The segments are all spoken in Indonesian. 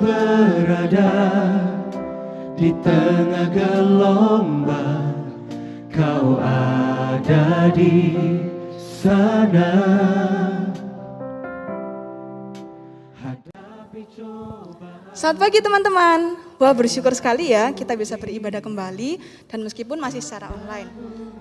berada di tengah gelombang, Kau ada di sana. Selamat pagi teman-teman. Wah, bersyukur sekali ya kita bisa beribadah kembali dan meskipun masih secara online.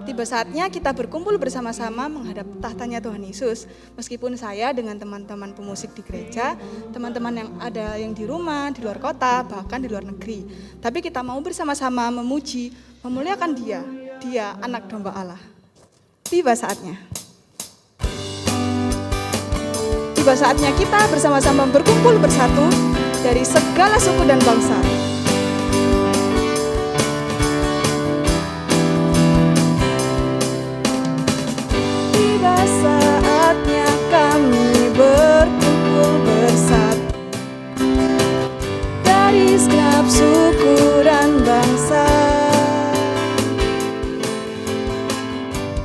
Tiba saatnya kita berkumpul bersama-sama menghadap tahtanya Tuhan Yesus. Meskipun saya dengan teman-teman pemusik di gereja, teman-teman yang ada yang di rumah, di luar kota, bahkan di luar negeri. Tapi kita mau bersama-sama memuji, memuliakan Dia anak domba Allah. Tiba saatnya. Tiba saatnya kita bersama-sama berkumpul bersatu dari segala suku dan bangsa. Tiba saatnya kami berkumpul bersatu dari segenap suku dan bangsa.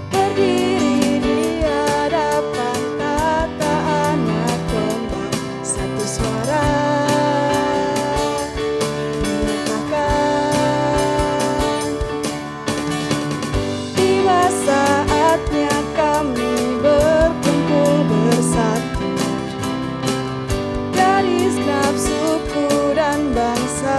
Berdiri di hadapan tata anak domba, satu suara menyatakan, tiba saatnya kami berkumpul bersatu dari segenap suku dan bangsa.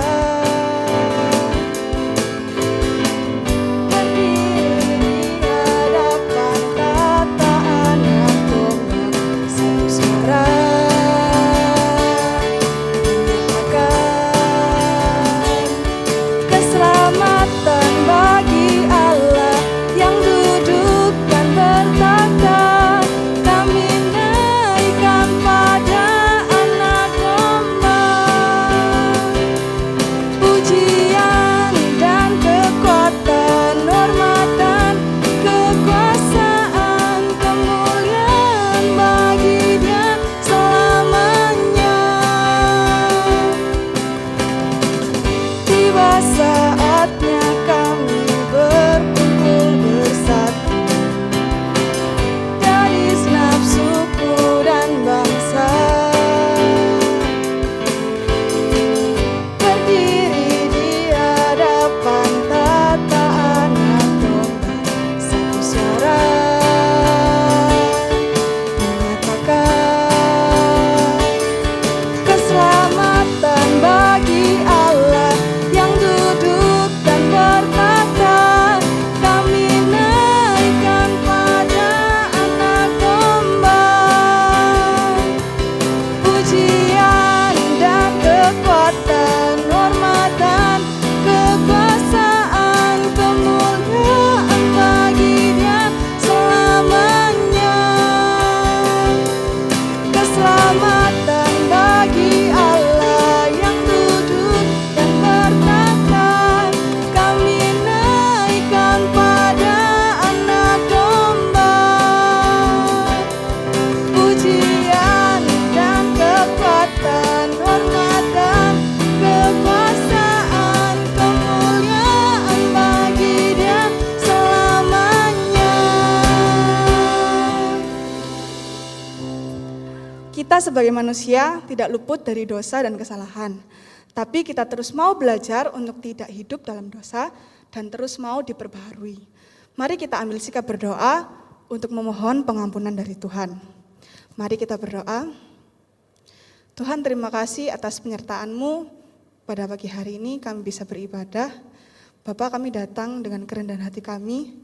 Berdiri di hadapan tata anak domba, satu suara menyatakan, keselamatan bagi Allah yang duduk dan bertata. Kami naikkan pada anak domba, pujian dan kekuatan, hormatan, kekuasaan, kemuliaan bagi Dia selamanya. Tiba saatnya kami berkumpul bersatu dari segenap suku dan bangsa. Berdiri di hadapan tata anak domba, satu suara menyatakan, keselamatan bagi Allah yang duduk dan bertata. Kami naikkan pada anak domba, pujian dan kekuatan, hormatan, kekuasaan, kemuliaan bagi Dia selamanya. Keselamatan bagi Allah yang duduk dan bertata. Kami naikkan pada anak domba, pujian dan kekuatan, hormatan, kekuasaan, kemuliaan bagi Dia selamanya. Kita sebagai manusia tidak luput dari dosa dan kesalahan. Tapi kita terus mau belajar untuk tidak hidup dalam dosa dan terus mau diperbaharui. Mari kita ambil sikap berdoa untuk memohon pengampunan dari Tuhan. Mari kita berdoa. Tuhan, terima kasih atas penyertaan-Mu pada pagi hari ini kami bisa beribadah. Bapa, kami datang dengan kerendahan hati kami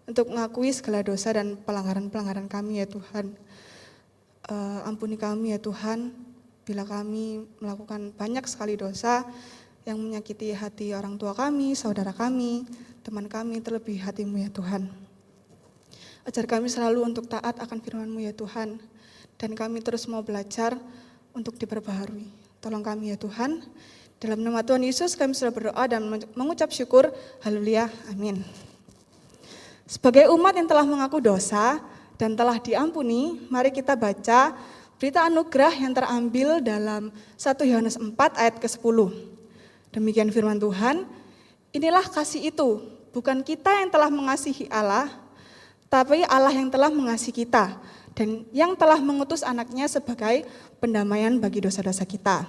untuk mengakui segala dosa dan pelanggaran-pelanggaran kami ya Tuhan. Ampuni kami ya Tuhan, bila kami melakukan banyak sekali dosa yang menyakiti hati orang tua kami, saudara kami, teman kami, terlebih hati-Mu ya Tuhan. Ajar kami selalu untuk taat akan firman-Mu ya Tuhan, dan kami terus mau belajar untuk diperbaharui. Tolong kami ya Tuhan, dalam nama Tuhan Yesus kami sudah berdoa dan mengucap syukur, haleluya, amin. Sebagai umat yang telah mengaku dosa dan telah diampuni, mari kita baca berita anugerah yang terambil dalam 1 Yohanes 4 ayat ke-10. Demikian firman Tuhan, inilah kasih itu, bukan kita yang telah mengasihi Allah, tapi Allah yang telah mengasihi kita, dan yang telah mengutus anaknya sebagai pendamaian bagi dosa-dosa kita.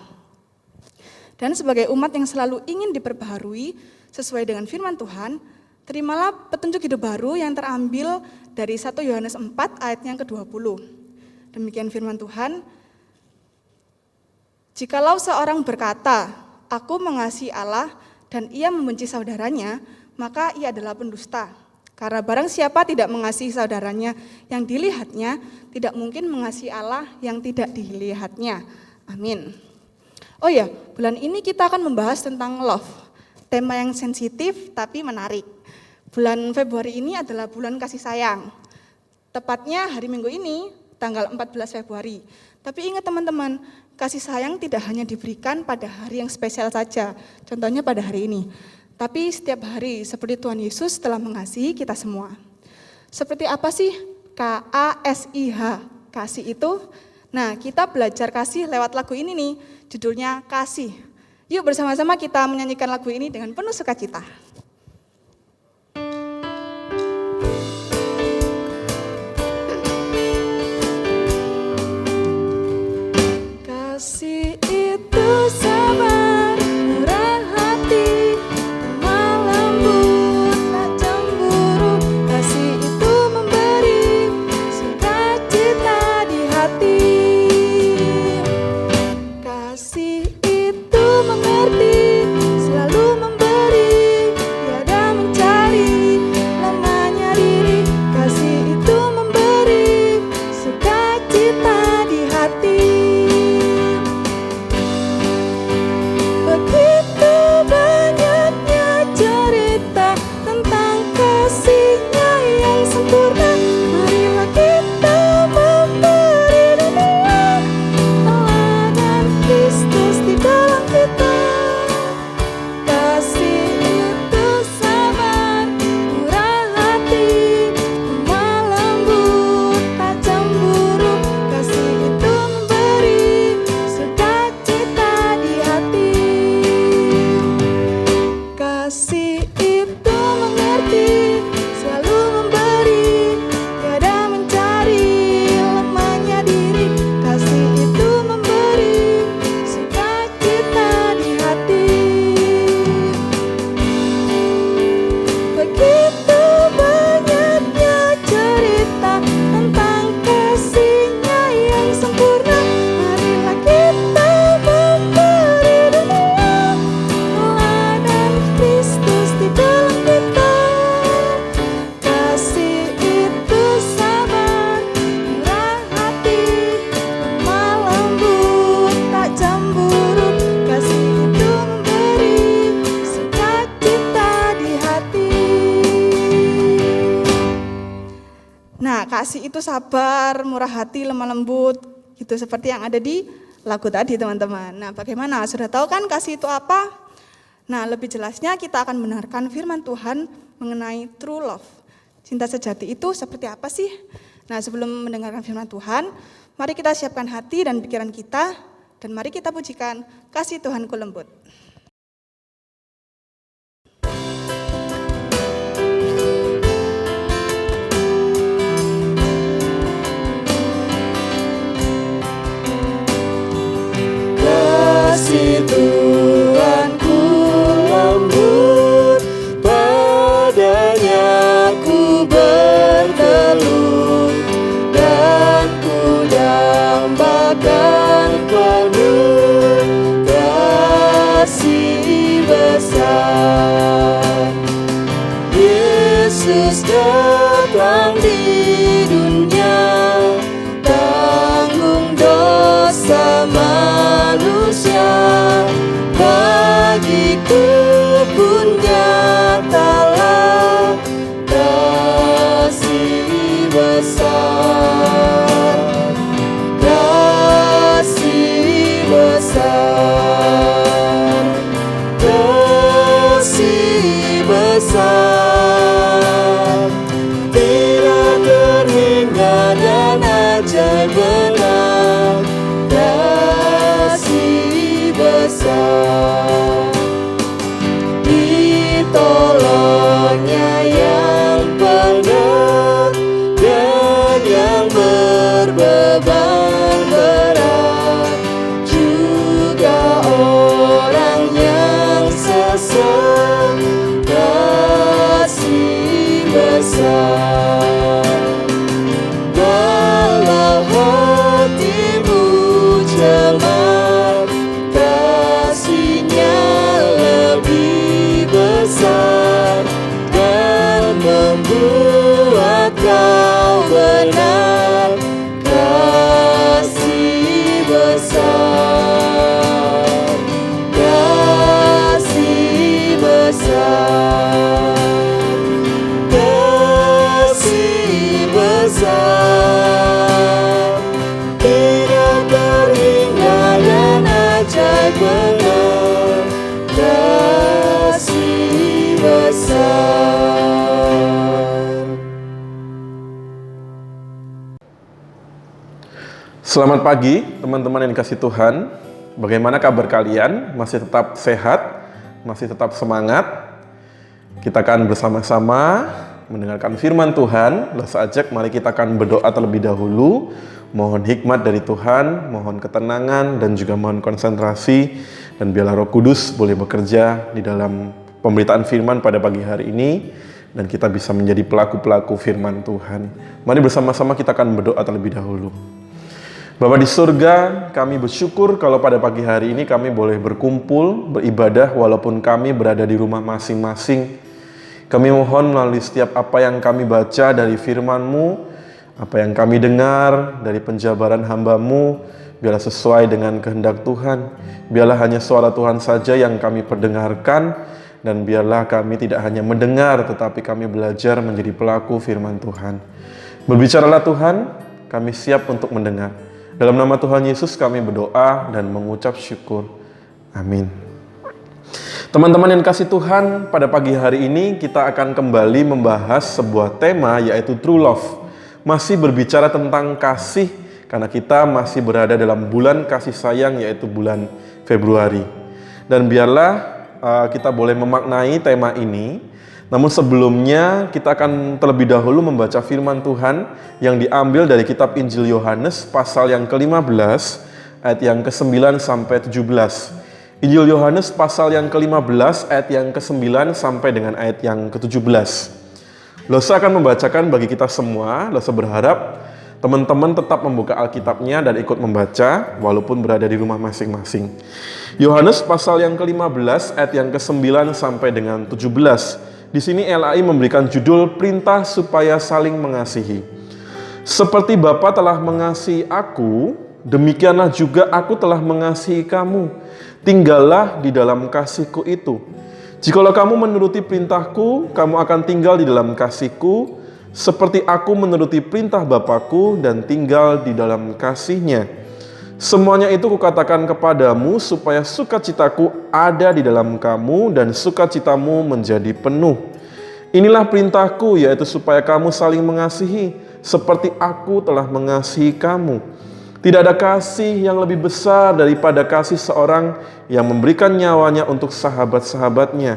Dan sebagai umat yang selalu ingin diperbaharui sesuai dengan firman Tuhan, terimalah petunjuk hidup baru yang terambil dari 1 Yohanes 4 ayat yang ke-20. Demikian firman Tuhan, jikalau seorang berkata, aku mengasihi Allah dan ia membenci saudaranya, maka ia adalah pendusta. Karena barang siapa tidak mengasihi saudaranya yang dilihatnya, tidak mungkin mengasihi Allah yang tidak dilihatnya. Amin. Oh ya, bulan ini kita akan membahas tentang love. Tema yang sensitif tapi menarik. Bulan Februari ini adalah bulan kasih sayang. Tepatnya hari Minggu ini, tanggal 14 Februari. Tapi ingat teman-teman, kasih sayang tidak hanya diberikan pada hari yang spesial saja. Contohnya pada hari ini. Tapi setiap hari seperti Tuhan Yesus telah mengasihi kita semua. Seperti apa sih KASIH? Kasih itu? Nah, kita belajar kasih lewat lagu ini nih, judulnya Kasih. Yuk bersama-sama kita menyanyikan lagu ini dengan penuh sukacita. Kasih itu sabar, murah hati, lemah lembut, tak cemburu. Kasih itu memberi sukacita di hati. Kasih itu mengerti, selalu memberi, tiada mencari lemahnya diri. Kasih itu memberi sukacita di hati. Begitu banyaknya cerita tentang kasih-Nya yang sempurna. Marilah kita memberi dunia teladan Kristus di dalam kita. Kasih itu sabar, murah hati, lemah lembut, tak cemburu. Kasih itu memberi sukacita di hati. Kasih itu mengerti, selalu memberi, tiada mencari lemahnya diri. Kasih itu memberi sukacita di hati. Begitu banyaknya cerita tentang kasih-Nya yang sempurna. Marilah kita memberi dunia teladan Kristus di dalam kita. Kasih itu sabar, murah hati, lemah lembut, tak cemburu. Kasih itu memberi sukacita di hati. Nah, kasih itu sabar, murah hati, lemah lembut, gitu seperti yang ada di lagu tadi teman-teman. Nah, bagaimana? Sudah tahu kan kasih itu apa? Nah, lebih jelasnya kita akan mendengarkan firman Tuhan mengenai true love. Cinta sejati itu seperti apa sih? Nah, sebelum mendengarkan firman Tuhan, mari kita siapkan hati dan pikiran kita, dan mari kita pujikan kasih Tuhanku lembut. Kasih Tuhanku lembut, padanya ku bertelut, dan ku dambakan penuh kasih besar. Yesus datang di dunia, tanggung dosa manusia. Bagiku pun nyatalah kasih besar, kasih besar, kasih besar. Tidak terhingga dan ajaib benar, kasih besar. Ditolongnya yang penuh dan yang berbeban berat, Selamat pagi teman-teman yang dikasih Tuhan. Bagaimana kabar kalian? Masih tetap sehat? Masih tetap semangat? Kita akan bersama-sama mendengarkan firman Tuhan. Langsung aja mari kita akan berdoa terlebih dahulu. Mohon hikmat dari Tuhan, mohon ketenangan dan juga mohon konsentrasi. Dan biarlah Roh Kudus boleh bekerja di dalam pemberitaan firman pada pagi hari ini. Dan kita bisa menjadi pelaku-pelaku firman Tuhan. Mari bersama-sama kita akan berdoa terlebih dahulu. Bapa di surga, kami bersyukur kalau pada pagi hari ini kami boleh berkumpul, beribadah walaupun kami berada di rumah masing-masing. Kami mohon melalui setiap apa yang kami baca dari firman-Mu, apa yang kami dengar dari penjabaran hamba-Mu, biarlah sesuai dengan kehendak Tuhan. Biarlah hanya suara Tuhan saja yang kami perdengarkan, dan biarlah kami tidak hanya mendengar, tetapi kami belajar menjadi pelaku firman Tuhan. Berbicaralah Tuhan, kami siap untuk mendengar. Dalam nama Tuhan Yesus kami berdoa dan mengucap syukur. Amin. Teman-teman yang kasih Tuhan, pada pagi hari ini kita akan kembali membahas sebuah tema yaitu True Love. Masih berbicara tentang kasih karena kita masih berada dalam bulan kasih sayang yaitu bulan Februari. Dan biarlah kita boleh memaknai tema ini. Namun sebelumnya kita akan terlebih dahulu membaca firman Tuhan yang diambil dari kitab Injil Yohanes pasal yang ke-15 ayat yang ke-9 sampai 17. Injil Yohanes pasal yang ke-15 ayat yang ke-9 sampai dengan ayat yang ke-17. Losa akan membacakan bagi kita semua. Losa berharap teman-teman tetap membuka Alkitabnya dan ikut membaca walaupun berada di rumah masing-masing. Yohanes pasal yang ke-15 ayat yang ke-9 sampai dengan 17. Di sini LAI memberikan judul Perintah Supaya Saling Mengasihi. Seperti Bapa telah mengasihi aku, demikianlah juga aku telah mengasihi kamu. Tinggallah di dalam kasihku itu. Jikalau kamu menuruti perintahku, kamu akan tinggal di dalam kasihku, seperti aku menuruti perintah Bapakku dan tinggal di dalam kasihnya. Semuanya itu kukatakan kepadamu supaya sukacitaku ada di dalam kamu dan sukacitamu menjadi penuh. Inilah perintahku, yaitu supaya kamu saling mengasihi seperti aku telah mengasihi kamu. Tidak ada kasih yang lebih besar daripada kasih seorang yang memberikan nyawanya untuk sahabat-sahabatnya.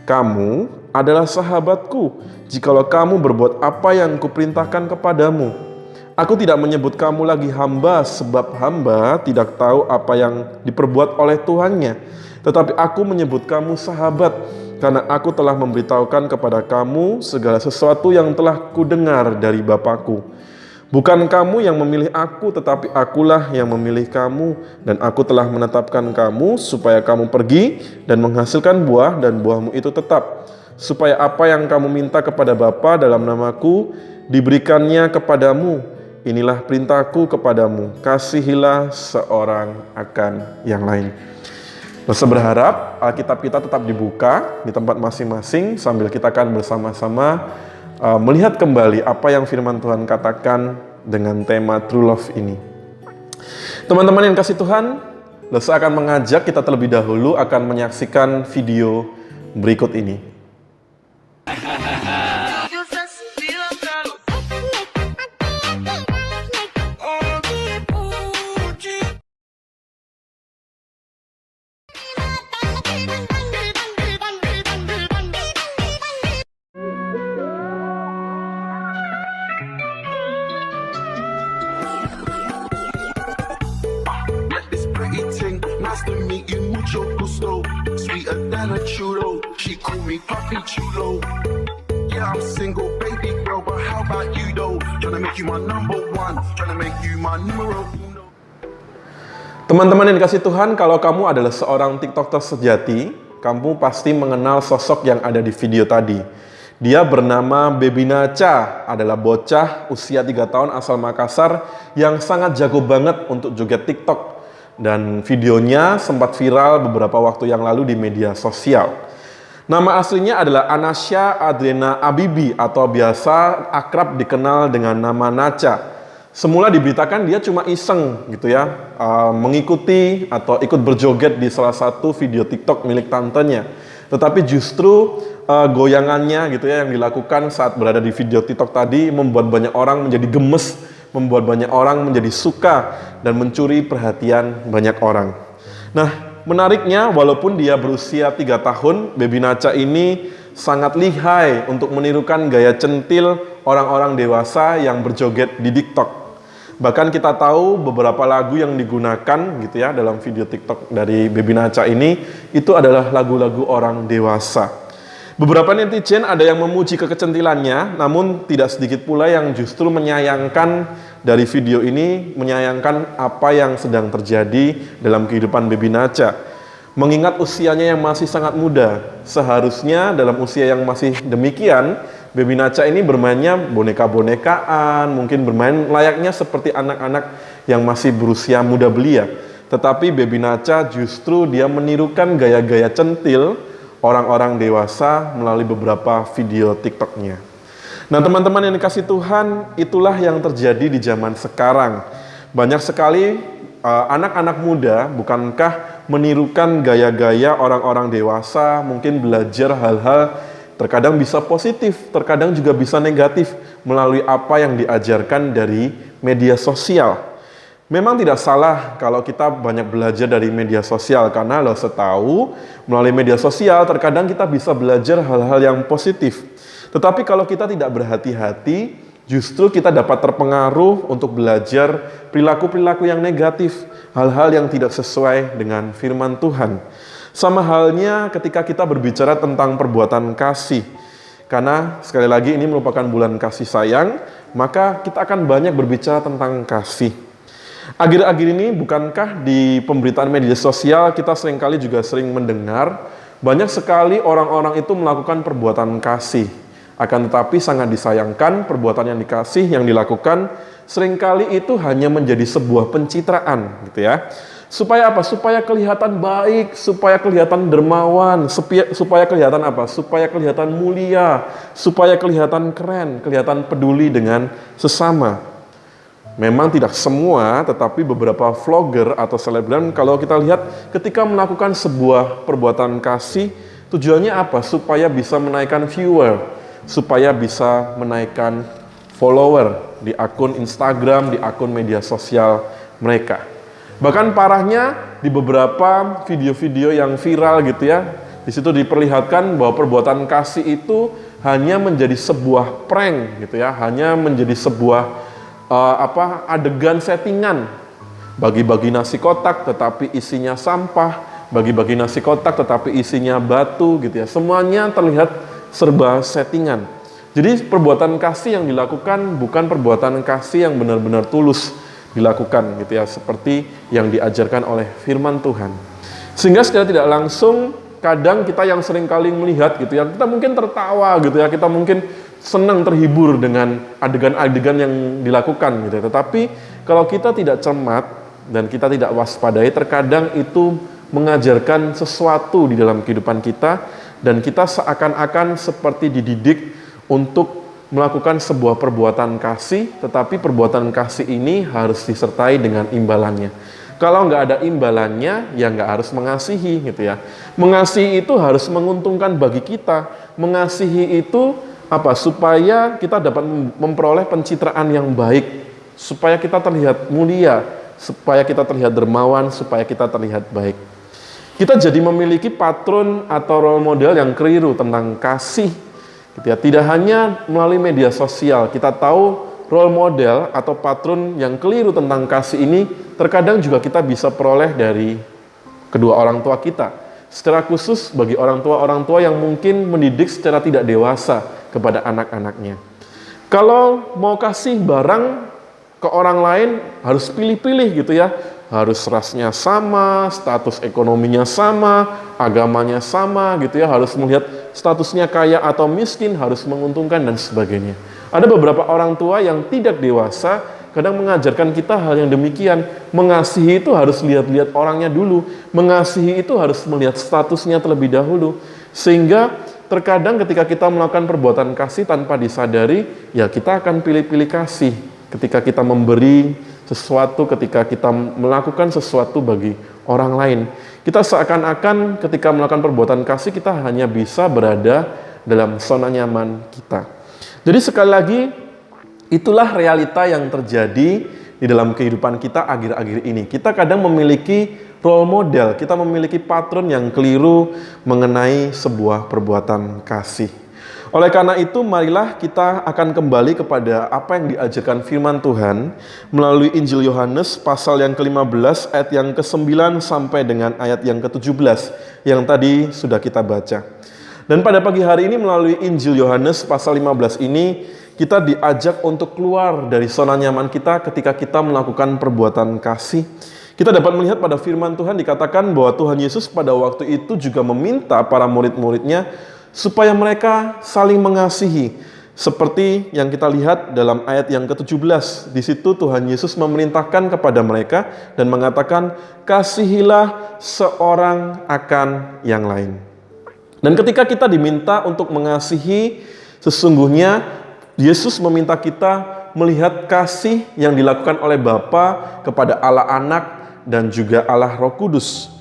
Kamu adalah sahabatku jikalau kamu berbuat apa yang kuperintahkan kepadamu. Aku tidak menyebut kamu lagi hamba, sebab hamba tidak tahu apa yang diperbuat oleh tuannya. Tetapi aku menyebut kamu sahabat, karena aku telah memberitahukan kepada kamu segala sesuatu yang telah kudengar dari Bapakku. Bukan kamu yang memilih aku, tetapi akulah yang memilih kamu. Dan aku telah menetapkan kamu supaya kamu pergi dan menghasilkan buah, dan buahmu itu tetap. Supaya apa yang kamu minta kepada Bapa dalam namaku, diberikannya kepadamu. Inilah perintahku kepadamu, kasihilah seorang akan yang lain. Saya berharap Alkitab kita tetap dibuka di tempat masing-masing sambil kita akan bersama-sama melihat kembali apa yang firman Tuhan katakan dengan tema True Love ini. Teman-teman yang kasih Tuhan, saya akan mengajak kita terlebih dahulu akan menyaksikan video berikut ini. Nice to meet you, mucho gusto. Sweeter than a churro. She call me Papi Chulo. Yeah, I'm single, baby girl, but how about you though? Tryna make you my number one, tryna make you my numero uno. Teman-teman yang dikasih Tuhan, kalau kamu adalah seorang TikToker sejati, kamu pasti mengenal sosok yang ada di video tadi. Dia bernama Baby Nacha, adalah bocah usia 3 tahun asal Makassar yang sangat jago banget untuk joget TikTok. Dan videonya sempat viral beberapa waktu yang lalu di media sosial. Nama aslinya adalah Anasya Adrena Abibi atau biasa akrab dikenal dengan nama Nacha. Semula diberitakan dia cuma iseng gitu ya, mengikuti atau ikut berjoget di salah satu video TikTok milik tantenya. Tetapi justru goyangannya gitu ya yang dilakukan saat berada di video TikTok tadi membuat banyak orang menjadi gemes membuat banyak orang menjadi suka dan mencuri perhatian banyak orang. Nah, menariknya walaupun dia berusia 3 tahun, Baby Nacha ini sangat lihai untuk menirukan gaya centil orang-orang dewasa yang berjoget di TikTok. Bahkan kita tahu beberapa lagu yang digunakan gitu ya dalam video TikTok dari Baby Nacha ini itu adalah lagu-lagu orang dewasa. Beberapa netizen ada yang memuji kekecentilannya, namun tidak sedikit pula yang justru menyayangkan dari video ini, menyayangkan apa yang sedang terjadi dalam kehidupan Baby Nacha. Mengingat usianya yang masih sangat muda, seharusnya dalam usia yang masih demikian, Baby Nacha ini bermainnya boneka-bonekaan, mungkin bermain layaknya seperti anak-anak yang masih berusia muda belia. Tetapi Baby Nacha justru dia menirukan gaya-gaya centil orang-orang dewasa melalui beberapa video TikTok-nya. Nah, teman-teman yang dikasih Tuhan, itulah yang terjadi di zaman sekarang. Banyak sekali anak-anak muda, bukankah menirukan gaya-gaya orang-orang dewasa, mungkin belajar hal-hal terkadang bisa positif, terkadang juga bisa negatif melalui apa yang diajarkan dari media sosial. Memang tidak salah kalau kita banyak belajar dari media sosial, karena lo setahu melalui media sosial terkadang kita bisa belajar hal-hal yang positif. Tetapi kalau kita tidak berhati-hati, justru kita dapat terpengaruh untuk belajar perilaku-perilaku yang negatif, hal-hal yang tidak sesuai dengan firman Tuhan. Sama halnya ketika kita berbicara tentang perbuatan kasih. Karena sekali lagi ini merupakan bulan kasih sayang, maka kita akan banyak berbicara tentang kasih. Akhir-akhir ini bukankah di pemberitaan media sosial kita seringkali juga sering mendengar banyak sekali orang-orang itu melakukan perbuatan kasih. Akan tetapi sangat disayangkan perbuatan yang dikasih yang dilakukan seringkali itu hanya menjadi sebuah pencitraan gitu ya. Supaya apa? Supaya kelihatan baik, supaya kelihatan dermawan, supaya kelihatan apa? Supaya kelihatan mulia, supaya kelihatan keren, kelihatan peduli dengan sesama. Memang tidak semua, tetapi beberapa vlogger atau selebgram kalau kita lihat ketika melakukan sebuah perbuatan kasih, tujuannya apa? Supaya bisa menaikkan viewer, supaya bisa menaikkan follower di akun Instagram, di akun media sosial mereka. Bahkan parahnya di beberapa video-video yang viral gitu ya, di situ diperlihatkan bahwa perbuatan kasih itu hanya menjadi sebuah prank gitu ya, hanya menjadi sebuah adegan settingan, bagi-bagi nasi kotak tetapi isinya sampah, bagi-bagi nasi kotak tetapi isinya batu gitu ya. Semuanya terlihat serba settingan. Jadi perbuatan kasih yang dilakukan bukan perbuatan kasih yang benar-benar tulus dilakukan gitu ya, seperti yang diajarkan oleh firman Tuhan. Sehingga secara tidak langsung kadang kita yang sering kali melihat gitu ya, kita mungkin tertawa gitu ya, kita mungkin senang terhibur dengan adegan-adegan yang dilakukan gitu ya. Tetapi kalau kita tidak cermat dan kita tidak waspadai, terkadang itu mengajarkan sesuatu di dalam kehidupan kita dan kita seakan-akan seperti dididik untuk melakukan sebuah perbuatan kasih, tetapi perbuatan kasih ini harus disertai dengan imbalannya. Kalau nggak ada imbalannya, ya nggak harus mengasihi gitu ya. Mengasihi itu harus menguntungkan bagi kita. Mengasihi itu apa? Supaya kita dapat memperoleh pencitraan yang baik, supaya kita terlihat mulia, supaya kita terlihat dermawan, supaya kita terlihat baik. Kita jadi memiliki patron atau role model yang keliru tentang kasih. Gitu ya. Tidak hanya melalui media sosial, kita tahu role model atau patron yang keliru tentang kasih ini terkadang juga kita bisa peroleh dari kedua orang tua kita. Secara khusus bagi orang tua yang mungkin mendidik secara tidak dewasa kepada anak-anaknya. Kalau mau kasih barang ke orang lain harus pilih-pilih gitu ya. Harus rasnya sama, status ekonominya sama, agamanya sama gitu ya. Harus melihat statusnya kaya atau miskin, harus menguntungkan dan sebagainya. Ada beberapa orang tua yang tidak dewasa kadang mengajarkan kita hal yang demikian. Mengasihi itu harus lihat-lihat orangnya dulu. Mengasihi itu harus melihat statusnya terlebih dahulu. Sehingga terkadang ketika kita melakukan perbuatan kasih tanpa disadari, ya kita akan pilih-pilih kasih. Ketika kita memberi sesuatu, ketika kita melakukan sesuatu bagi orang lain. Kita seakan-akan ketika melakukan perbuatan kasih, kita hanya bisa berada dalam zona nyaman kita. Jadi sekali lagi, Itulah realita yang terjadi di dalam kehidupan kita akhir-akhir ini. Kita kadang memiliki role model, kita memiliki patron yang keliru mengenai sebuah perbuatan kasih. Oleh karena itu, marilah kita akan kembali kepada apa yang diajarkan firman Tuhan melalui Injil Yohanes pasal yang ke-15 ayat yang ke-9 sampai dengan ayat yang ke-17 yang tadi sudah kita baca. Dan pada pagi hari ini melalui Injil Yohanes pasal 15 ini kita diajak untuk keluar dari zona nyaman kita ketika kita melakukan perbuatan kasih. Kita dapat melihat pada firman Tuhan dikatakan bahwa Tuhan Yesus pada waktu itu juga meminta para murid-muridnya supaya mereka saling mengasihi. Seperti yang kita lihat dalam ayat yang ke-17. Di situ Tuhan Yesus memerintahkan kepada mereka dan mengatakan, kasihilah seorang akan yang lain. Dan ketika kita diminta untuk mengasihi, sesungguhnya Yesus meminta kita melihat kasih yang dilakukan oleh Bapa kepada Allah Anak dan juga Allah Roh Kudus.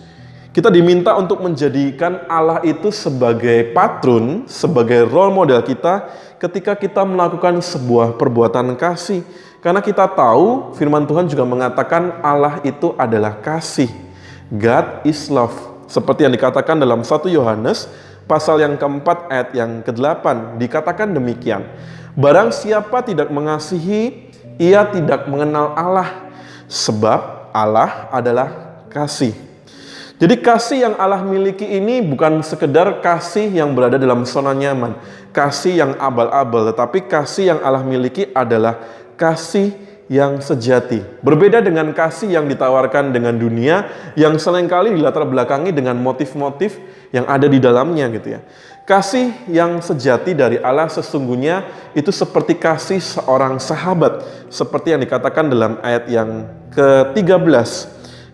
Kita diminta untuk menjadikan Allah itu sebagai patron, sebagai role model kita ketika kita melakukan sebuah perbuatan kasih. Karena kita tahu firman Tuhan juga mengatakan Allah itu adalah kasih. God is love. Seperti yang dikatakan dalam 1 Yohanes pasal yang keempat ayat yang ke-8 dikatakan demikian. Barang siapa tidak mengasihi, ia tidak mengenal Allah, sebab Allah adalah kasih. Jadi kasih yang Allah miliki ini bukan sekedar kasih yang berada dalam zona nyaman, kasih yang abal-abal, tetapi kasih yang Allah miliki adalah kasih yang sejati. Berbeda dengan kasih yang ditawarkan dengan dunia, yang seringkali dilatar belakangi dengan motif-motif yang ada di dalamnya gitu ya. Kasih yang sejati dari Allah sesungguhnya itu seperti kasih seorang sahabat, seperti yang dikatakan dalam ayat yang ke-13.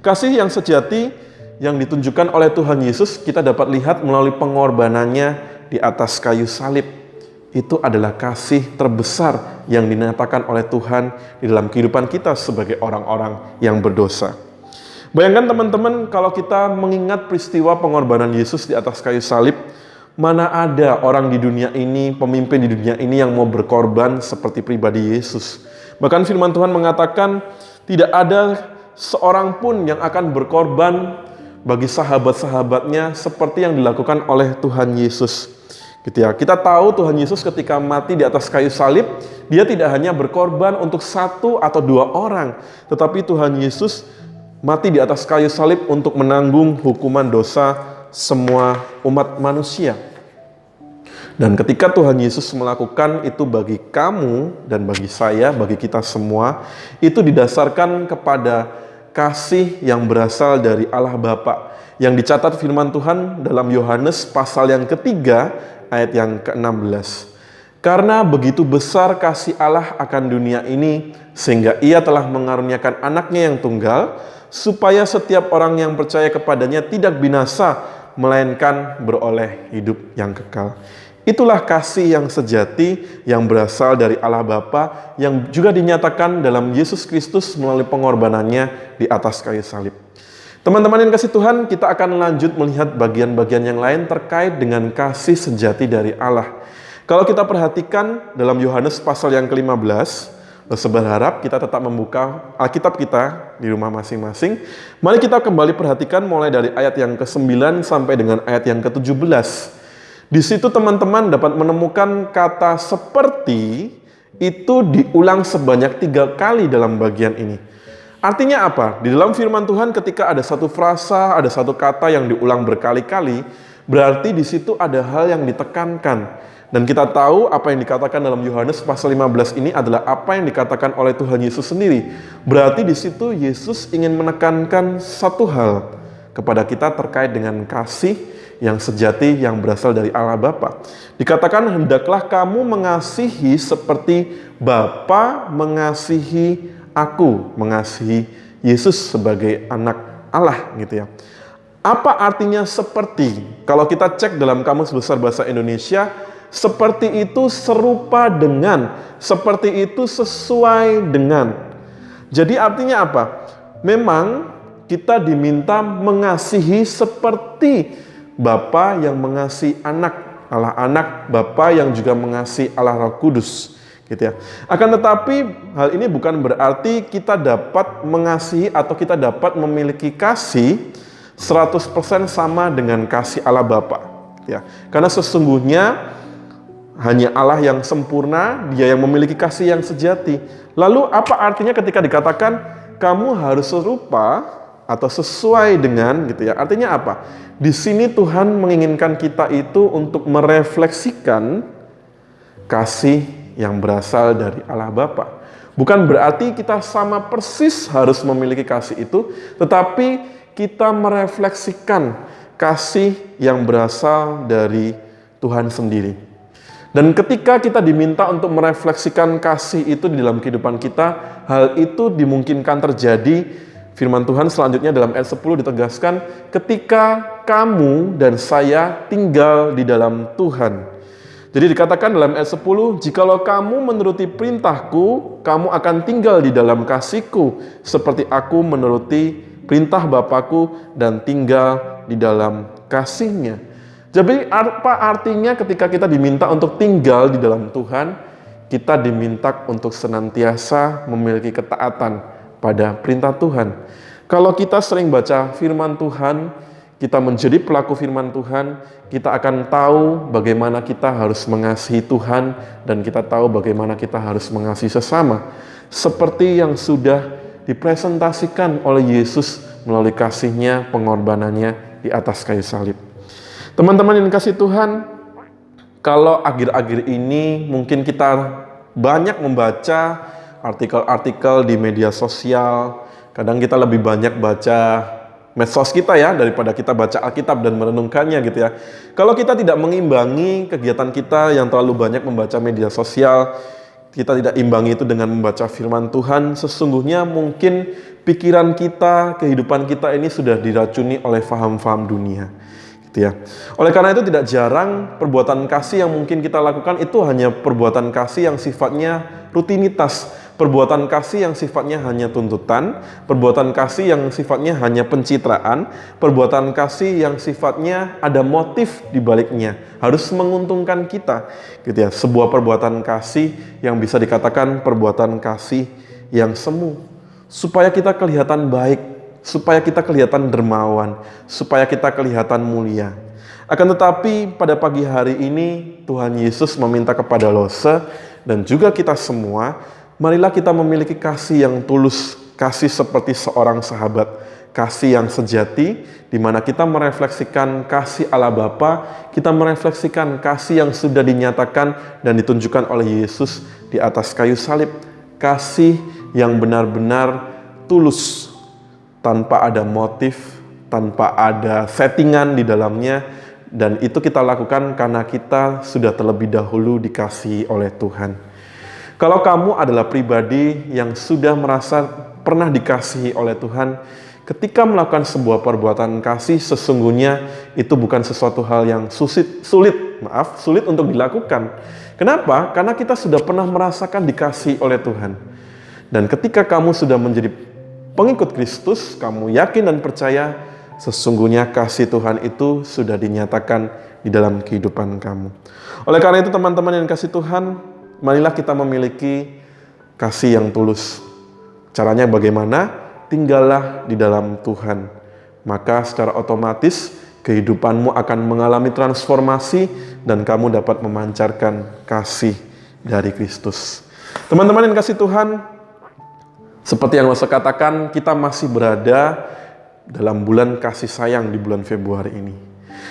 Kasih yang sejati yang ditunjukkan oleh Tuhan Yesus kita dapat lihat melalui pengorbanannya di atas kayu salib. Itu adalah kasih terbesar yang dinyatakan oleh Tuhan di dalam kehidupan kita sebagai orang-orang yang berdosa. Bayangkan teman-teman kalau kita mengingat peristiwa pengorbanan Yesus di atas kayu salib, mana ada orang di dunia ini, pemimpin di dunia ini yang mau berkorban seperti pribadi Yesus. Bahkan firman Tuhan mengatakan tidak ada seorang pun yang akan berkorban bagi sahabat-sahabatnya seperti yang dilakukan oleh Tuhan Yesus. Gitu ya. Kita tahu Tuhan Yesus ketika mati di atas kayu salib, dia tidak hanya berkorban untuk 1 atau 2 orang, tetapi Tuhan Yesus mati di atas kayu salib untuk menanggung hukuman dosa semua umat manusia. Dan ketika Tuhan Yesus melakukan itu bagi kamu dan bagi saya, bagi kita semua, itu didasarkan kepada kasih yang berasal dari Allah Bapa yang dicatat firman Tuhan dalam Yohanes pasal yang ketiga ayat yang ke-16. Karena begitu besar kasih Allah akan dunia ini sehingga ia telah mengaruniakan anaknya yang tunggal supaya setiap orang yang percaya kepadanya tidak binasa melainkan beroleh hidup yang kekal. Itulah kasih yang sejati yang berasal dari Allah Bapa yang juga dinyatakan dalam Yesus Kristus melalui pengorbanannya di atas kayu salib. Teman-teman yang kasih Tuhan, kita akan lanjut melihat bagian-bagian yang lain terkait dengan kasih sejati dari Allah. Kalau kita perhatikan dalam Yohanes pasal yang ke-15, saya berharap kita tetap membuka Alkitab kita di rumah masing-masing. Mari kita kembali perhatikan mulai dari ayat yang ke-9 sampai dengan ayat yang ke-17. Di situ teman-teman dapat menemukan kata seperti itu diulang sebanyak 3 kali dalam bagian ini. Artinya apa? Di dalam firman Tuhan ketika ada satu frasa, ada satu kata yang diulang berkali-kali, berarti di situ ada hal yang ditekankan. Dan kita tahu apa yang dikatakan dalam Yohanes pasal 15 ini adalah apa yang dikatakan oleh Tuhan Yesus sendiri. Berarti di situ Yesus ingin menekankan satu hal kepada kita terkait dengan kasih yang sejati yang berasal dari Allah Bapa. Dikatakan hendaklah kamu mengasihi seperti Bapa mengasihi aku, mengasihi Yesus sebagai anak Allah gitu ya. Apa artinya seperti? Kalau kita cek dalam Kamus Besar Bahasa Indonesia, seperti itu serupa dengan, seperti itu sesuai dengan. Jadi artinya apa? Memang kita diminta mengasihi seperti Bapa yang mengasihi anak, Allah anak, Bapa yang juga mengasihi Allah Roh Kudus. gitu ya. Akan tetapi hal ini bukan berarti kita dapat mengasihi atau kita dapat memiliki kasih 100% sama dengan kasih Allah Bapa, ya. Karena sesungguhnya hanya Allah yang sempurna, Dia yang memiliki kasih yang sejati. Lalu apa artinya ketika dikatakan kamu harus serupa atau sesuai dengan, gitu ya. Artinya apa? Di sini Tuhan menginginkan kita itu untuk merefleksikan kasih yang berasal dari Allah Bapa. Bukan berarti kita sama persis harus memiliki kasih itu, tetapi kita merefleksikan kasih yang berasal dari Tuhan sendiri. Dan ketika kita diminta untuk merefleksikan kasih itu di dalam kehidupan kita, hal itu dimungkinkan terjadi. Firman Tuhan selanjutnya dalam ayat 10 ditegaskan, ketika kamu dan saya tinggal di dalam Tuhan. Jadi dikatakan dalam ayat 10, jikalau kamu menuruti perintahku, kamu akan tinggal di dalam kasihku, seperti aku menuruti perintah Bapakku dan tinggal di dalam kasihnya. Jadi apa artinya ketika kita diminta untuk tinggal di dalam Tuhan, kita diminta untuk senantiasa memiliki ketaatan pada perintah Tuhan. Kalau kita sering baca firman Tuhan, kita menjadi pelaku firman Tuhan, kita akan tahu bagaimana kita harus mengasihi Tuhan dan kita tahu bagaimana kita harus mengasihi sesama. Seperti yang sudah dipresentasikan oleh Yesus melalui kasih-Nya, pengorbanannya di atas kayu salib. Teman-teman yang dikasihi Tuhan, kalau akhir-akhir ini mungkin kita banyak membaca artikel-artikel di media sosial, kadang kita lebih banyak baca medsos kita ya, daripada kita baca Alkitab dan merenungkannya gitu ya. Kalau kita tidak mengimbangi kegiatan kita yang terlalu banyak membaca media sosial, kita tidak imbangi itu dengan membaca firman Tuhan, sesungguhnya mungkin pikiran kita, kehidupan kita ini sudah diracuni oleh faham-faham dunia. Gitu ya. Oleh karena itu tidak jarang perbuatan kasih yang mungkin kita lakukan itu hanya perbuatan kasih yang sifatnya rutinitas. Perbuatan kasih yang sifatnya hanya tuntutan, perbuatan kasih yang sifatnya hanya pencitraan, perbuatan kasih yang sifatnya ada motif di baliknya, harus menguntungkan kita. Gitu ya. Sebuah perbuatan kasih yang bisa dikatakan perbuatan kasih yang semu, supaya kita kelihatan baik, supaya kita kelihatan dermawan, supaya kita kelihatan mulia. Akan tetapi pada pagi hari ini Tuhan Yesus meminta kepada Lose dan juga kita semua, marilah kita memiliki kasih yang tulus, kasih seperti seorang sahabat, kasih yang sejati, di mana kita merefleksikan kasih Allah Bapa, kita merefleksikan kasih yang sudah dinyatakan dan ditunjukkan oleh Yesus di atas kayu salib, kasih yang benar-benar tulus, tanpa ada motif, tanpa ada settingan di dalamnya, dan itu kita lakukan karena kita sudah terlebih dahulu dikasihi oleh Tuhan. Kalau kamu adalah pribadi yang sudah merasa pernah dikasihi oleh Tuhan, ketika melakukan sebuah perbuatan kasih, sesungguhnya itu bukan sesuatu hal yang sulit untuk dilakukan. Kenapa? Karena kita sudah pernah merasakan dikasihi oleh Tuhan. Dan ketika kamu sudah menjadi pengikut Kristus, kamu yakin dan percaya, sesungguhnya kasih Tuhan itu sudah dinyatakan di dalam kehidupan kamu. Oleh karena itu teman-teman yang kasih Tuhan, marilah kita memiliki kasih yang tulus. Caranya bagaimana? Tinggallah di dalam Tuhan. Maka secara otomatis kehidupanmu akan mengalami transformasi dan kamu dapat memancarkan kasih dari Kristus. Teman-teman yang kasih Tuhan, seperti yang saya katakan, kita masih berada dalam bulan kasih sayang di bulan Februari ini.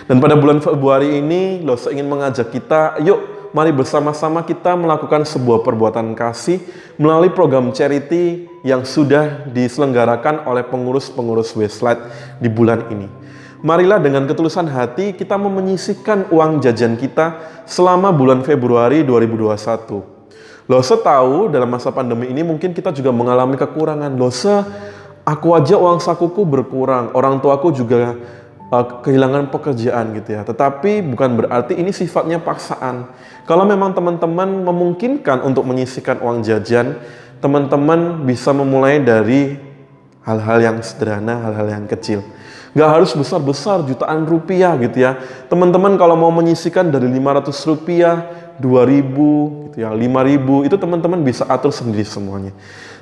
Dan pada bulan Februari ini, saya ingin mengajak kita, yuk mari bersama-sama kita melakukan sebuah perbuatan kasih melalui program charity yang sudah diselenggarakan oleh pengurus-pengurus Westlight di bulan ini. Marilah dengan ketulusan hati kita menyisihkan uang jajan kita selama bulan Februari 2021. Lose tahu dalam masa pandemi ini mungkin kita juga mengalami kekurangan. Lose, aku aja uang sakuku berkurang, orang tuaku juga kehilangan pekerjaan gitu ya. Tetapi bukan berarti ini sifatnya paksaan. Kalau memang teman-teman memungkinkan untuk menyisihkan uang jajan, teman-teman bisa memulai dari hal-hal yang sederhana, hal-hal yang kecil. Gak harus besar-besar, jutaan rupiah gitu ya. Teman-teman kalau mau menyisihkan dari 500 rupiah, 2.000, gitu ya, 5.000, itu teman-teman bisa atur sendiri semuanya.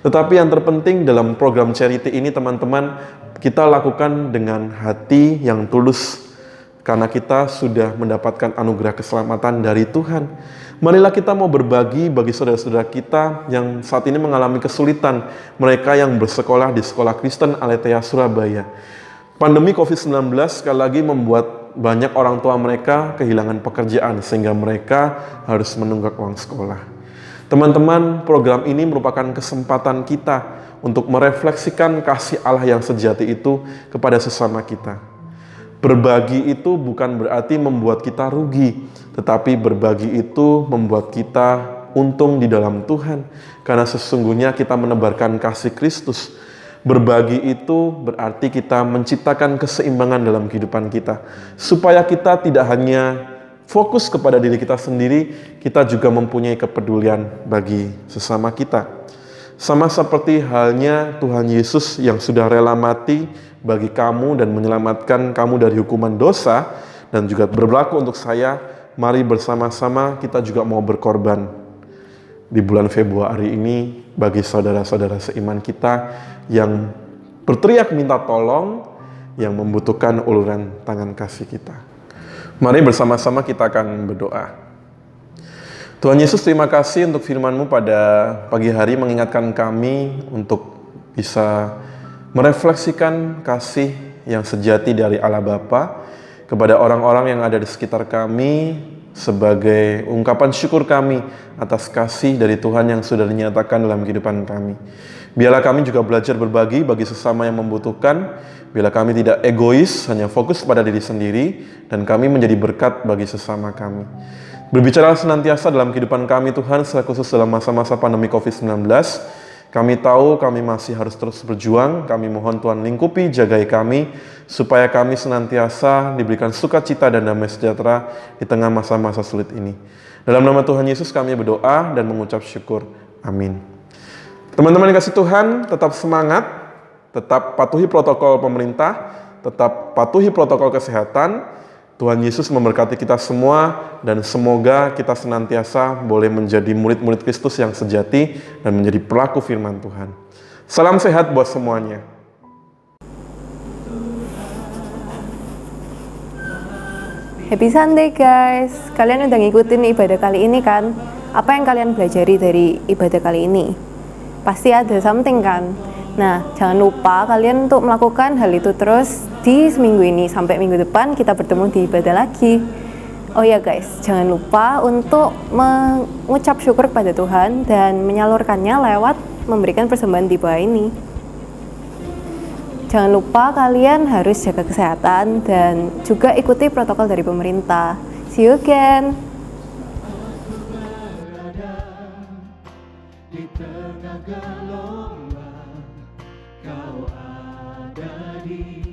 Tetapi yang terpenting dalam program charity ini teman-teman, kita lakukan dengan hati yang tulus, karena kita sudah mendapatkan anugerah keselamatan dari Tuhan. Marilah kita mau berbagi bagi saudara-saudara kita yang saat ini mengalami kesulitan, mereka yang bersekolah di Sekolah Kristen Aletheia Surabaya. Pandemi COVID-19 sekali lagi membuat banyak orang tua mereka kehilangan pekerjaan, sehingga mereka harus menunggak uang sekolah. Teman-teman, program ini merupakan kesempatan kita untuk merefleksikan kasih Allah yang sejati itu kepada sesama kita. Berbagi itu bukan berarti membuat kita rugi, tetapi berbagi itu membuat kita untung di dalam Tuhan, karena sesungguhnya kita menebarkan kasih Kristus. Berbagi itu berarti kita menciptakan keseimbangan dalam kehidupan kita, supaya kita tidak hanya fokus kepada diri kita sendiri, kita juga mempunyai kepedulian bagi sesama kita. Sama seperti halnya Tuhan Yesus yang sudah rela mati bagi kamu dan menyelamatkan kamu dari hukuman dosa, dan juga berlaku untuk saya, mari bersama-sama kita juga mau berkorban di bulan Februari ini bagi saudara-saudara seiman kita yang berteriak minta tolong, yang membutuhkan uluran tangan kasih kita. Mari bersama-sama kita akan berdoa. Tuhan Yesus, terima kasih untuk firman-Mu pada pagi hari mengingatkan kami untuk bisa merefleksikan kasih yang sejati dari Allah Bapa kepada orang-orang yang ada di sekitar kami, sebagai ungkapan syukur kami atas kasih dari Tuhan yang sudah dinyatakan dalam kehidupan kami. Biarlah kami juga belajar berbagi bagi sesama yang membutuhkan. Biarlah kami tidak egois, hanya fokus pada diri sendiri, dan kami menjadi berkat bagi sesama kami. Berbicara senantiasa dalam kehidupan kami Tuhan, secara khusus dalam masa-masa pandemi COVID-19. Kami tahu kami masih harus terus berjuang. Kami mohon Tuhan lingkupi, jagai kami, supaya kami senantiasa diberikan sukacita dan damai sejahtera di tengah masa-masa sulit ini. Dalam nama Tuhan Yesus kami berdoa dan mengucap syukur. Amin. Teman-teman yang kasih Tuhan, tetap semangat, tetap patuhi protokol pemerintah, tetap patuhi protokol kesehatan. Tuhan Yesus memberkati kita semua, dan semoga kita senantiasa boleh menjadi murid-murid Kristus yang sejati dan menjadi pelaku firman Tuhan. Salam sehat buat semuanya. Happy Sunday guys. Kalian udah ngikutin ibadah kali ini kan? Apa yang kalian pelajari dari ibadah kali ini? Pasti ada something kan? Nah, jangan lupa kalian untuk melakukan hal itu terus di seminggu ini. Sampai minggu depan kita bertemu di ibadah lagi. Oh ya guys, jangan lupa untuk mengucap syukur kepada Tuhan dan menyalurkannya lewat memberikan persembahan di bawah ini. Jangan lupa kalian harus jaga kesehatan dan juga ikuti protokol dari pemerintah. See you again. Di tengah gelombang, Kau ada di